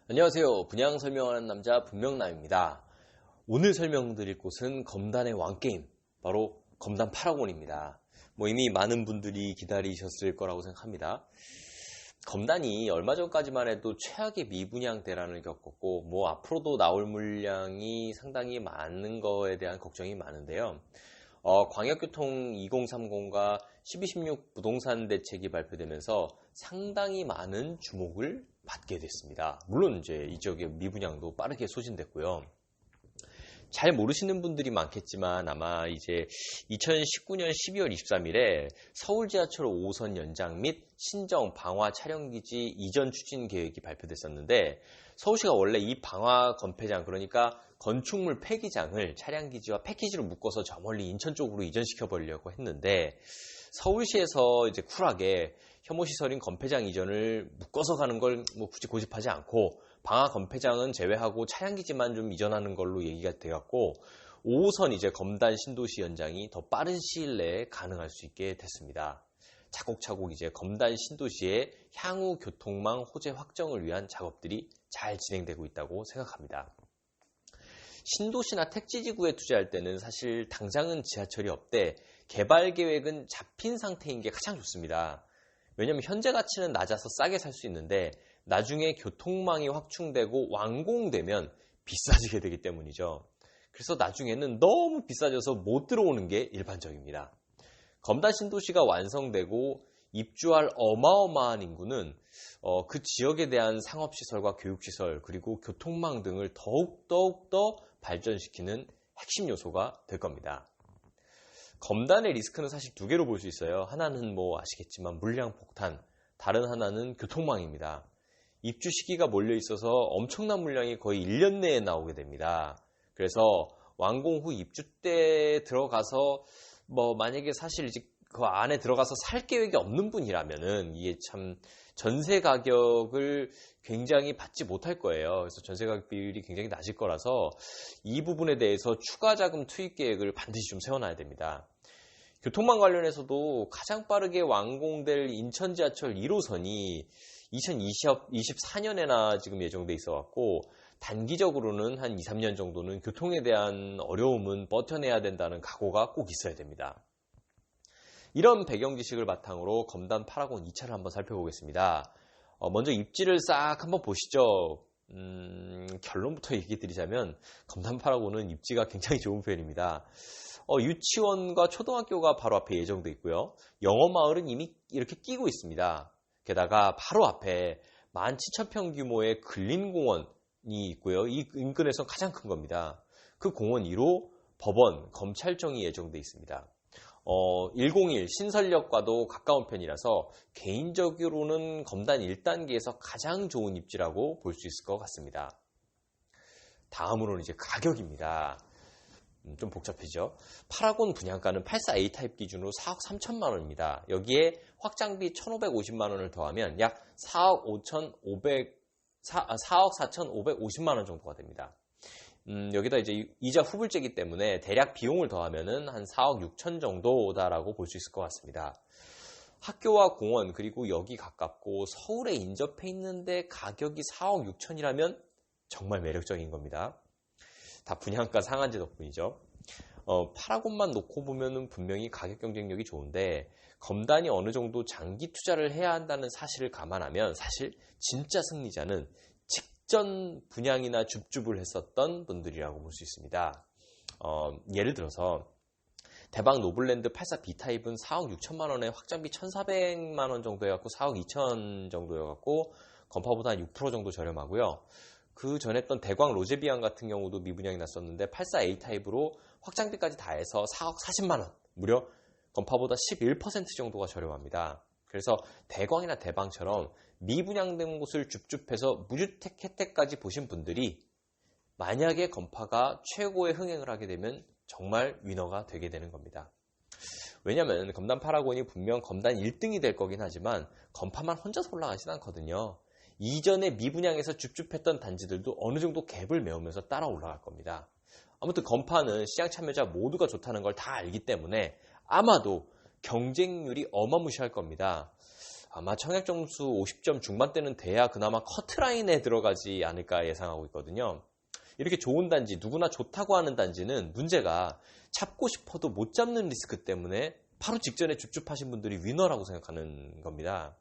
안녕하세요. 분양 설명하는 남자 분명남입니다. 오늘 설명드릴 곳은 검단의 왕게임, 바로 검단 파라곤입니다. 이미 많은 분들이 기다리셨을 거라고 생각합니다. 검단이 얼마 전까지만 해도 최악의 미분양 대란을 겪었고 앞으로도 나올 물량이 상당히 많은 거에 대한 걱정이 많은데요. 광역교통 2030과 1216 부동산 대책이 발표되면서 상당히 많은 주목을 받게 됐습니다. 물론 이제 이 지역의 미분양도 빠르게 소진됐고요. 잘 모르시는 분들이 많겠지만 아마 이제 2019년 12월 23일에 서울 지하철 5호선 연장 및 신정 방화 촬영기지 이전 추진 계획이 발표됐었는데, 서울시가 원래 이 방화 건폐장, 그러니까 건축물 폐기장을 차량기지와 패키지로 묶어서 저 멀리 인천 쪽으로 이전시켜 버리려고 했는데, 서울시에서 이제 쿨하게 혐오시설인 건폐장 이전을 묶어서 가는 걸 굳이 고집하지 않고 방화 건폐장은 제외하고 차량기지만 좀 이전하는 걸로 얘기가 돼갖고 5호선 이제 검단 신도시 연장이 더 빠른 시일 내에 가능할 수 있게 됐습니다. 차곡차곡 이제 검단 신도시의 향후 교통망 호재 확정을 위한 작업들이 잘 진행되고 있다고 생각합니다. 신도시나 택지지구에 투자할 때는 사실 당장은 지하철이 없대 개발 계획은 잡힌 상태인 게 가장 좋습니다. 왜냐하면 현재 가치는 낮아서 싸게 살 수 있는데 나중에 교통망이 확충되고 완공되면 비싸지게 되기 때문이죠. 그래서 나중에는 너무 비싸져서 못 들어오는 게 일반적입니다. 검단 신도시가 완성되고 입주할 어마어마한 인구는 그 지역에 대한 상업시설과 교육시설 그리고 교통망 등을 더욱 더 발전시키는 핵심 요소가 될 겁니다. 검단의 리스크는 사실 두 개로 볼 수 있어요. 하나는 아시겠지만 물량 폭탄, 다른 하나는 교통망입니다. 입주 시기가 몰려 있어서 엄청난 물량이 거의 1년 내에 나오게 됩니다. 그래서 완공 후 입주 때 들어가서 만약에 사실 이제 그 안에 들어가서 살 계획이 없는 분이라면은 이게 참 전세 가격을 굉장히 받지 못할 거예요. 그래서 전세 가격 비율이 굉장히 낮을 거라서 이 부분에 대해서 추가 자금 투입 계획을 반드시 좀 세워놔야 됩니다. 교통망 관련해서도 가장 빠르게 완공될 인천 지하철 1호선이 2024년에나 지금 예정돼 있어갖고 단기적으로는 한 2, 3년 정도는 교통에 대한 어려움은 버텨내야 된다는 각오가 꼭 있어야 됩니다. 이런 배경 지식을 바탕으로 검단 파라곤 2차를 한번 살펴보겠습니다. 먼저 입지를 싹 한번 보시죠. 결론부터 얘기 드리자면 검단 파라곤은 입지가 굉장히 좋은 편입니다. 유치원과 초등학교가 바로 앞에 예정돼 있고요. 영어마을은 이미 이렇게 끼고 있습니다. 게다가 바로 앞에 17,000평 규모의 근린공원이 있고요. 이 인근에서 가장 큰 겁니다. 그 공원 2로 법원, 검찰청이 예정돼 있습니다. 101 신설역과도 가까운 편이라서 개인적으로는 검단 1단계에서 가장 좋은 입지라고 볼 수 있을 것 같습니다. 다음으로는 이제 가격입니다. 좀 복잡해죠. 파라곤 분양가는 84A 타입 기준으로 4억 3천만 원입니다. 여기에 확장비 1,550만 원을 더하면 약 4억 4,550만 원 정도가 됩니다. 여기다 이제 이자 후불제이기 때문에 대략 비용을 더하면은 한 4억 6천 정도다라고 볼 수 있을 것 같습니다. 학교와 공원 그리고 여기 가깝고 서울에 인접해 있는데 가격이 4억 6천이라면 정말 매력적인 겁니다. 다 분양가 상한제 덕분이죠. 파라곤만 놓고 보면은 분명히 가격 경쟁력이 좋은데 검단이 어느 정도 장기 투자를 해야 한다는 사실을 감안하면 사실 진짜 승리자는 직전 분양이나 줍줍을 했었던 분들이라고 볼 수 있습니다. 예를 들어서 대박 노블랜드 84B 타입은 4억 6천만 원에 확장비 1,400만 원 정도 해갖고 4억 2천 정도여갖고 건파보다 한 6% 정도 저렴하고요. 그 전에 했던 대광 로제비앙 같은 경우도 미분양이 났었는데 84A 타입으로 확장비까지 다 해서 4억 40만 원, 무려 건파보다 11% 정도가 저렴합니다. 그래서 대광이나 대방처럼 미분양된 곳을 줍줍해서 무주택 혜택까지 보신 분들이 만약에 건파가 최고의 흥행을 하게 되면 정말 위너가 되게 되는 겁니다. 왜냐하면 검단 파라곤이 분명 검단 1등이 될 거긴 하지만 건파만 혼자서 올라가진 않거든요. 이전에 미분양에서 줍줍했던 단지들도 어느 정도 갭을 메우면서 따라 올라갈 겁니다. 아무튼 건파는 시장 참여자 모두가 좋다는 걸 다 알기 때문에 아마도 경쟁률이 어마무시할 겁니다. 아마 청약 점수 50점 중반대는 돼야 그나마 커트라인에 들어가지 않을까 예상하고 있거든요. 이렇게 좋은 단지, 누구나 좋다고 하는 단지는 문제가 잡고 싶어도 못 잡는 리스크 때문에 바로 직전에 줍줍하신 분들이 위너라고 생각하는 겁니다.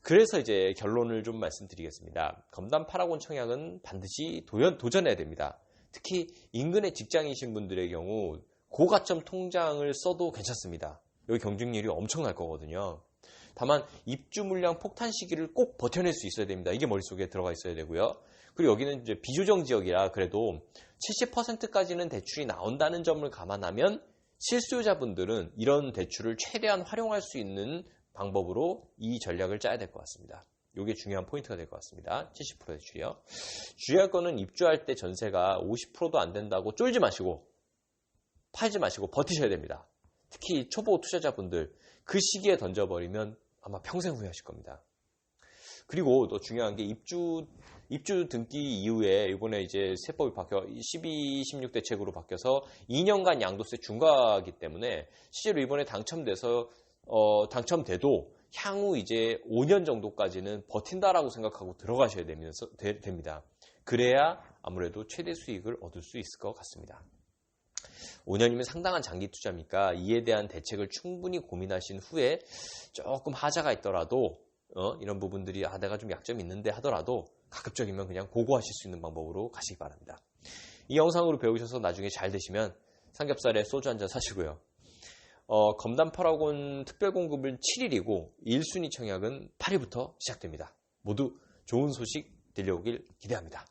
그래서 이제 결론을 좀 말씀드리겠습니다. 검단 파라곤 청약은 반드시 도전해야 됩니다. 특히 인근의 직장이신 분들의 경우 고가점 통장을 써도 괜찮습니다. 여기 경쟁률이 엄청날 거거든요. 다만 입주 물량 폭탄 시기를 꼭 버텨낼 수 있어야 됩니다. 이게 머릿속에 들어가 있어야 되고요. 그리고 여기는 이제 비조정 지역이라 그래도 70%까지는 대출이 나온다는 점을 감안하면 실수요자분들은 이런 대출을 최대한 활용할 수 있는 방법으로 이 전략을 짜야 될 것 같습니다. 이게 중요한 포인트가 될 것 같습니다. 70% 대출이요. 주의할 거는 입주할 때 전세가 50%도 안 된다고 쫄지 마시고 팔지 마시고 버티셔야 됩니다. 특히 초보 투자자분들 그 시기에 던져버리면 아마 평생 후회하실 겁니다. 그리고 또 중요한 게 입주 등기 이후에 이번에 이제 세법이 바뀌어 12, 16 대책으로 바뀌어서 2년간 양도세 중과하기 때문에 실제로 이번에 당첨돼도 향후 이제 5년 정도까지는 버틴다라고 생각하고 들어가셔야 됩니다. 그래야 아무래도 최대 수익을 얻을 수 있을 것 같습니다. 5년이면 상당한 장기 투자니까 이에 대한 대책을 충분히 고민하신 후에 조금 하자가 있더라도 이런 부분들이 내가 좀 약점이 있는데 하더라도 가급적이면 그냥 고고하실 수 있는 방법으로 가시기 바랍니다. 이 영상으로 배우셔서 나중에 잘 되시면 삼겹살에 소주 한잔 사시고요. 검단 파라곤 특별 공급은 7일이고 1순위 청약은 8일부터 시작됩니다. 모두 좋은 소식 들려오길 기대합니다.